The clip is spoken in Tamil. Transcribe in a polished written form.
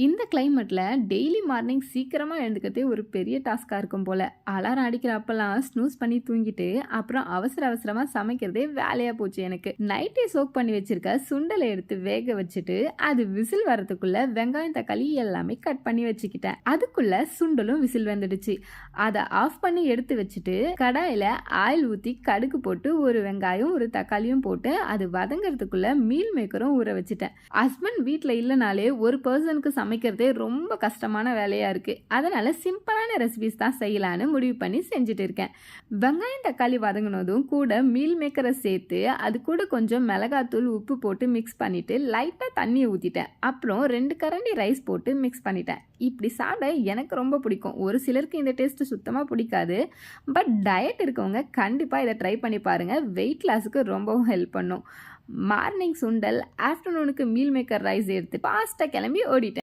இந்த கிளைமேட்ல டெய்லி மார்னிங் சீக்கிரமா எழுந்துக்கிறதே ஒரு பெரிய டாஸ்கா இருக்கும் போல. அலாரம் அடிக்கிற அப்பலாம் ஸ்னூஸ் பண்ணி தூங்கிட்டு, அப்புறம் அவசர அவசரமா சமைக்கிறதே வேலையா போச்சு எனக்கு. நைட்டே சோக் பண்ணி வச்சிருக்க சுண்டலை எடுத்து வேக வச்சுட்டு, அது விசில் வரதுக்குள்ள வெங்காயம், தக்காளி எல்லாமே கட் பண்ணி வச்சுக்கிட்டேன். அதுக்குள்ள சுண்டலும் விசில் வந்துடுச்சு. அதை ஆஃப் பண்ணி எடுத்து வச்சுட்டு, கடாயில ஆயில் ஊத்தி கடுகு போட்டு ஒரு வெங்காயம், ஒரு தக்காளியும் போட்டு அது வதங்கறதுக்குள்ள மீல் மேக்கரும் ஊற வச்சுட்டேன். ஹஸ்பண்ட் வீட்ல இல்லனாலே ஒரு பர்சனுக்கு சமைக்கிறதே ரொம்ப கஷ்டமான வேலையா இருக்கு. அதனால சிம்பிளான ரெசிபிஸ் தான் செய்யலான்னு முடிவு பண்ணி செஞ்சுட்டு இருக்கேன். வெங்காயம் தக்காளி வதங்கினதும் கூட மீல் மேக்கரை சேர்த்து அது கூட கொஞ்சம் மிளகாத்தூள் உப்பு போட்டு மிக்ஸ் பண்ணிட்டு லைட்டாக தண்ணியை ஊற்றிட்டேன். அப்புறம் 2 கரண்டி ரைஸ் போட்டு மிக்ஸ் பண்ணிட்டேன். இப்படி சாப்பிட எனக்கு ரொம்ப பிடிக்கும். ஒரு சிலருக்கு இந்த டேஸ்ட் சுத்தமாக பிடிக்காது. பட் டயட் இருக்கவங்க கண்டிப்பாக இதை ட்ரை பண்ணி பாருங்கள். வெயிட் லாஸுக்கு ரொம்பவும் ஹெல்ப் பண்ணும். மார்னிங் சுண்டல், ஆஃப்டர்நூனுக்கு மீல் மேக்கர் ரைஸ் எடுத்து ஃபாஸ்ட்டாக கிளம்பி ஓடிட்டேன்.